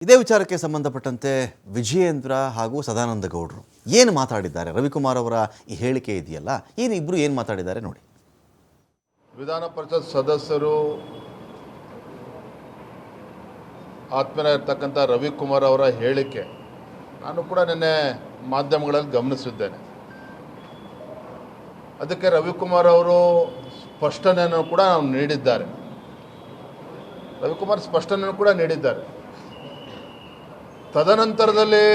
ಇದೇ ವಿಚಾರಕ್ಕೆ ಸಂಬಂಧಪಟ್ಟಂತೆ ವಿಜಯೇಂದ್ರ ಹಾಗೂ ಸದಾನಂದ ಗೌಡರು ಏನು ಮಾತಾಡಿದ್ದಾರೆ? ರವಿಕುಮಾರ್ ಅವರ ಈ ಹೇಳಿಕೆ ಇದೆಯಲ್ಲ, ಇಬ್ಬರು ಏನು ಮಾತಾಡಿದ್ದಾರೆ ನೋಡಿ. ವಿಧಾನ ಪರಿಷತ್ ಸದಸ್ಯರು ಆತ್ಮೀಯರಾಗಿರ್ತಕ್ಕಂಥ ರವಿಕುಮಾರ್ ಅವರ ಹೇಳಿಕೆ ನಾನು ಕೂಡ ನಿನ್ನೆ ಮಾಧ್ಯಮಗಳಲ್ಲಿ ಗಮನಿಸಿದ್ದೇನೆ. ಅದಕ್ಕೆ ರವಿಕುಮಾರ್ ಅವರು ಸ್ಪಷ್ಟನೆಯನ್ನು ಕೂಡ ನೀಡಿದ್ದಾರೆ. ರವಿಕುಮಾರ್ ಸ್ಪಷ್ಟನೆಯನ್ನು ಕೂಡ ನೀಡಿದ್ದಾರೆ. ತದನಂತರದಲ್ಲಿ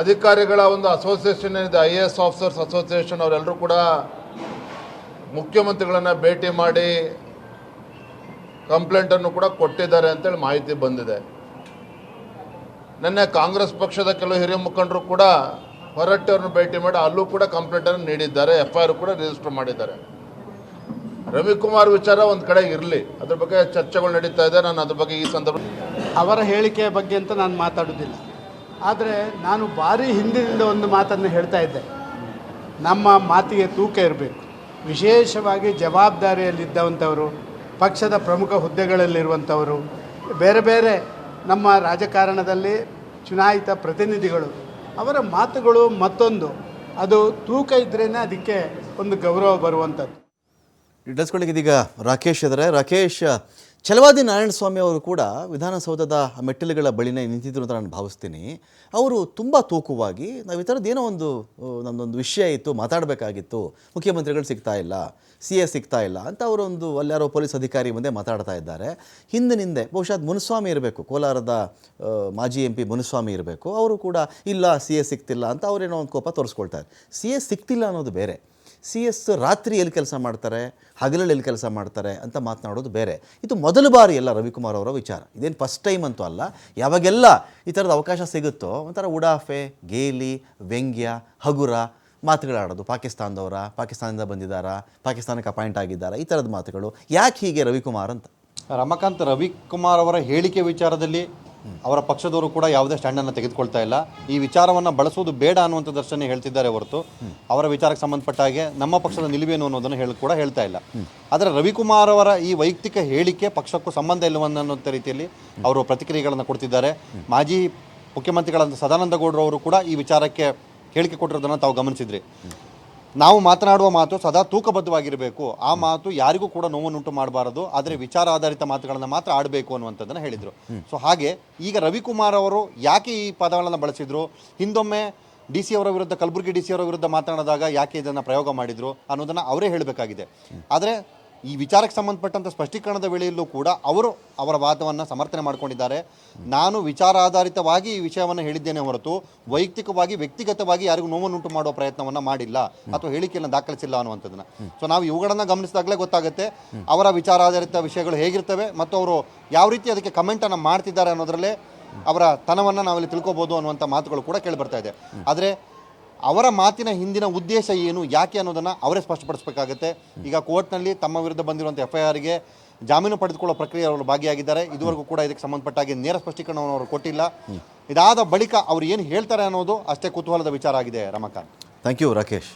ಅಧಿಕಾರಿಗಳ ಒಂದು ಅಸೋಸಿಯೇಷನ್ ಇದೆ, IAS ಆಫೀಸರ್ಸ್ ಅಸೋಸಿಯೇಷನ್, ಅವರೆಲ್ಲರೂ ಕೂಡ ಮುಖ್ಯಮಂತ್ರಿಗಳನ್ನು ಭೇಟಿ ಮಾಡಿ ಕಂಪ್ಲೇಂಟನ್ನು ಕೂಡ ಕೊಟ್ಟಿದ್ದಾರೆ ಅಂತೇಳಿ ಮಾಹಿತಿ ಬಂದಿದೆ. ನಿನ್ನೆ ಕಾಂಗ್ರೆಸ್ ಪಕ್ಷದ ಕೆಲವು ಹಿರಿಯ ಮುಖಂಡರು ಕೂಡ ಹೊರಟ್ಟಿ ಅವ್ರನ್ನ ಭೇಟಿ ಮಾಡಿ ಅಲ್ಲೂ ಕೂಡ ಕಂಪ್ಲೇಂಟನ್ನು ನೀಡಿದ್ದಾರೆ, FIR ಕೂಡ ರಿಜಿಸ್ಟರ್ ಮಾಡಿದ್ದಾರೆ. ರವಿಕುಮಾರ್ ವಿಚಾರ ಒಂದು ಕಡೆ ಇರಲಿ, ಅದ್ರ ಬಗ್ಗೆ ಚರ್ಚೆಗಳು ನಡೀತಾ ಇದೆ. ನಾನು ಅದ್ರ ಬಗ್ಗೆ ಈ ಸಂದರ್ಭ ಅವರ ಹೇಳಿಕೆಯ ಬಗ್ಗೆ ಅಂತ ನಾನು ಮಾತಾಡೋದಿಲ್ಲ. ಆದರೆ ನಾನು ಭಾರಿ ಹಿಂದಿನಿಂದ ಒಂದು ಮಾತನ್ನು ಹೇಳ್ತಾ ಇದ್ದೆ, ನಮ್ಮ ಮಾತಿಗೆ ತೂಕ ಇರಬೇಕು. ವಿಶೇಷವಾಗಿ ಜವಾಬ್ದಾರಿಯಲ್ಲಿದ್ದಂಥವರು, ಪಕ್ಷದ ಪ್ರಮುಖ ಹುದ್ದೆಗಳಲ್ಲಿರುವಂಥವರು, ಬೇರೆ ಬೇರೆ ನಮ್ಮ ರಾಜಕಾರಣದಲ್ಲಿ ಚುನಾಯಿತ ಪ್ರತಿನಿಧಿಗಳು, ಅವರ ಮಾತುಗಳು ಮತ್ತೊಂದು ಅದು ತೂಕ ಇದ್ರೇ ಅದಕ್ಕೆ ಒಂದು ಗೌರವ ಬರುವಂಥದ್ದು. ಡಸ್ಗಳಿಗೆ ಇದೀಗ ರಾಕೇಶ್ ಇದ್ದಾರೆ. ರಾಕೇಶ್, ಛಲವಾದಿ ನಾರಾಯಣಸ್ವಾಮಿ ಅವರು ಕೂಡ ವಿಧಾನಸೌಧದ ಮೆಟ್ಟಿಲುಗಳ ಬಳಿನೇ ನಿಂತಿದ್ರು ಅಂತ ನಾನು ಭಾವಿಸ್ತೀನಿ. ಅವರು ತುಂಬ ತೂಕವಾಗಿ ನಾವು ಈ ಥರದ್ದು ಏನೋ ಒಂದು ನಮ್ಮದೊಂದು ವಿಷಯ ಇತ್ತು, ಮಾತಾಡಬೇಕಾಗಿತ್ತು, ಮುಖ್ಯಮಂತ್ರಿಗಳು ಸಿಗ್ತಾ ಇಲ್ಲ, CS ಸಿಗ್ತಾ ಇಲ್ಲ ಅಂತ ಅವರೊಂದು ಅಲ್ಲಾರೋ ಪೊಲೀಸ್ ಅಧಿಕಾರಿ ಮುಂದೆ ಮಾತಾಡ್ತಾ ಇದ್ದಾರೆ. ಹಿಂದಿನಿಂದೆ ಬಹುಶಃ ಅದು ಮುನುಸ್ವಾಮಿ ಇರಬೇಕು, ಕೋಲಾರದ ಮಾಜಿ MP ಮುನುಸ್ವಾಮಿ ಇರಬೇಕು. ಅವರು ಕೂಡ ಇಲ್ಲ CS ಸಿಗ್ತಿಲ್ಲ ಅಂತ ಅವರೇನೋ ಒಂದು ಕೋಪ ತೋರಿಸ್ಕೊಳ್ತಾರೆ. CS ಸಿಗ್ತಿಲ್ಲ ಅನ್ನೋದು ಬೇರೆ, CS ರಾತ್ರಿ ಎಲ್ಲಿ ಕೆಲಸ ಮಾಡ್ತಾರೆ, ಹಗಲಲ್ಲಿ ಎಲ್ಲಿ ಕೆಲಸ ಮಾಡ್ತಾರೆ ಅಂತ ಮಾತನಾಡೋದು ಬೇರೆ. ಇದು ಮೊದಲ ಬಾರಿ ಅಲ್ಲ ರವಿಕುಮಾರ್ ಅವರ ವಿಚಾರ, ಇದೇನು ಫಸ್ಟ್ ಟೈಮ್ ಅಂತೂ ಅಲ್ಲ. ಯಾವಾಗೆಲ್ಲ ಈ ಥರದ ಅವಕಾಶ ಸಿಗುತ್ತೋ ಒಂಥರ ಉಡಾಫೆ, ಗೇಲಿ, ವ್ಯಂಗ್ಯ, ಹಗುರ ಮಾತುಗಳಾಡೋದು. ಪಾಕಿಸ್ತಾನದಿಂದ ಬಂದಿದ್ದಾರಾ, ಪಾಕಿಸ್ತಾನಕ್ಕೆ ಅಪಾಯಿಂಟ್ ಆಗಿದ್ದಾರಾ, ಈ ಥರದ ಮಾತುಗಳು. ಯಾಕೆ ಹೀಗೆ ರವಿಕುಮಾರ್ ಅಂತ? ರಮಾಕಾಂತ್, ರವಿಕುಮಾರ್ ಅವರ ಹೇಳಿಕೆ ವಿಚಾರದಲ್ಲಿ ಅವರ ಪಕ್ಷದವರು ಕೂಡ ಯಾವುದೇ ಸ್ಟ್ಯಾಂಡನ್ನು ತೆಗೆದುಕೊಳ್ತಾ ಇಲ್ಲ. ಈ ವಿಚಾರವನ್ನು ಬಳಸುವುದು ಬೇಡ ಅನ್ನುವಂಥದ್ದಷ್ಟನ್ನೇ ಹೇಳ್ತಿದ್ದಾರೆ ಹೊರತು ಅವರ ವಿಚಾರಕ್ಕೆ ಸಂಬಂಧಪಟ್ಟ ಹಾಗೆ ನಮ್ಮ ಪಕ್ಷದ ನಿಲುವೇನು ಅನ್ನೋದನ್ನು ಕೂಡ ಹೇಳ್ತಾ ಇಲ್ಲ. ಆದರೆ ರವಿಕುಮಾರ್ ಅವರ ಈ ವೈಯಕ್ತಿಕ ಹೇಳಿಕೆ ಪಕ್ಷಕ್ಕೂ ಸಂಬಂಧ ಇಲ್ಲವನ್ನೋ ರೀತಿಯಲ್ಲಿ ಅವರು ಪ್ರತಿಕ್ರಿಯೆಗಳನ್ನು ಕೊಡ್ತಿದ್ದಾರೆ. ಮಾಜಿ ಮುಖ್ಯಮಂತ್ರಿಗಳಾದ ಸದಾನಂದ ಗೌಡರು ಅವರು ಕೂಡ ಈ ವಿಚಾರಕ್ಕೆ ಹೇಳಿಕೆ ಕೊಟ್ಟಿರೋದನ್ನು ತಾವು ಗಮನಿಸಿದ್ರಿ. ನಾವು ಮಾತನಾಡುವ ಮಾತು ಸದಾ ತೂಕಬದ್ಧವಾಗಿರಬೇಕು, ಆ ಮಾತು ಯಾರಿಗೂ ಕೂಡ ನೋವನ್ನುಂಟು ಮಾಡಬಾರದು, ಆದರೆ ವಿಚಾರ ಆಧಾರಿತ ಮಾತುಗಳನ್ನು ಮಾತ್ರ ಆಡಬೇಕು ಅನ್ನುವಂಥದ್ದನ್ನು ಹೇಳಿದರು. ಸೊ ಹಾಗೆ ಈಗ ರವಿಕುಮಾರ್ ಅವರು ಯಾಕೆ ಈ ಪದಗಳನ್ನು ಬಳಸಿದ್ರು, ಹಿಂದೊಮ್ಮೆ DC ಅವರ ವಿರುದ್ಧ, ಕಲಬುರಗಿ DC ಅವರ ವಿರುದ್ಧ ಮಾತನಾಡಿದಾಗ ಯಾಕೆ ಇದನ್ನು ಪ್ರಯೋಗ ಮಾಡಿದರು ಅನ್ನೋದನ್ನು ಅವರೇ ಹೇಳಬೇಕಾಗಿದೆ. ಆದರೆ ಈ ವಿಚಾರಕ್ಕೆ ಸಂಬಂಧಪಟ್ಟಂಥ ಸ್ಪಷ್ಟೀಕರಣದ ವೇಳೆಯಲ್ಲೂ ಕೂಡ ಅವರು ಅವರ ವಾದವನ್ನು ಸಮರ್ಥನೆ ಮಾಡಿಕೊಂಡಿದ್ದಾರೆ. ನಾನು ವಿಚಾರ ಆಧಾರಿತವಾಗಿ ಈ ವಿಷಯವನ್ನು ಹೇಳಿದ್ದೇನೆ ಹೊರತು ವೈಯಕ್ತಿಕವಾಗಿ, ವ್ಯಕ್ತಿಗತವಾಗಿ ಯಾರಿಗೂ ನೋವನ್ನುಂಟು ಮಾಡುವ ಪ್ರಯತ್ನವನ್ನು ಮಾಡಿಲ್ಲ ಅಥವಾ ಹೇಳಿಕೆಯನ್ನು ದಾಖಲಿಸಿಲ್ಲ ಅನ್ನುವಂಥದ್ದನ್ನು. ಸೊ ನಾವು ಇವುಗಳನ್ನು ಗಮನಿಸಿದಾಗಲೇ ಗೊತ್ತಾಗುತ್ತೆ ಅವರ ವಿಚಾರ ಆಧಾರಿತ ವಿಷಯಗಳು ಹೇಗಿರ್ತವೆ ಮತ್ತು ಅವರು ಯಾವ ರೀತಿ ಅದಕ್ಕೆ ಕಮೆಂಟನ್ನು ಮಾಡ್ತಿದ್ದಾರೆ ಅನ್ನೋದರಲ್ಲೇ ಅವರ ತನವನ್ನು ನಾವಿಲ್ಲಿ ತಿಳ್ಕೊಬೋದು ಅನ್ನುವಂಥ ಮಾತುಗಳು ಕೂಡ ಕೇಳಿಬರ್ತಾ ಇದೆ. ಆದರೆ ಅವರ ಮಾತಿನ ಹಿಂದಿನ ಉದ್ದೇಶ ಏನು, ಯಾಕೆ ಅನ್ನೋದನ್ನು ಅವರೇ ಸ್ಪಷ್ಟಪಡಿಸಬೇಕಾಗುತ್ತೆ. ಈಗ ಕೋರ್ಟ್ನಲ್ಲಿ ತಮ್ಮ ವಿರುದ್ಧ ಬಂದಿರುವಂಥ FIRಗೆ ಜಾಮೀನು ಪಡೆದುಕೊಳ್ಳೋ ಪ್ರಕ್ರಿಯೆ ಅವರು ಭಾಗಿಯಾಗಿದ್ದಾರೆ. ಇದುವರೆಗೂ ಕೂಡ ಇದಕ್ಕೆ ಸಂಬಂಧಪಟ್ಟಾಗಿ ನೇರ ಸ್ಪಷ್ಟೀಕರಣವನ್ನು ಅವರು ಕೊಟ್ಟಿಲ್ಲ. ಇದಾದ ಬಳಿಕ ಅವರು ಏನು ಹೇಳ್ತಾರೆ ಅನ್ನೋದು ಅಷ್ಟೇ ಕುತೂಹಲದ ವಿಚಾರ ಆಗಿದೆ. Ramakant, thank you Rakesh.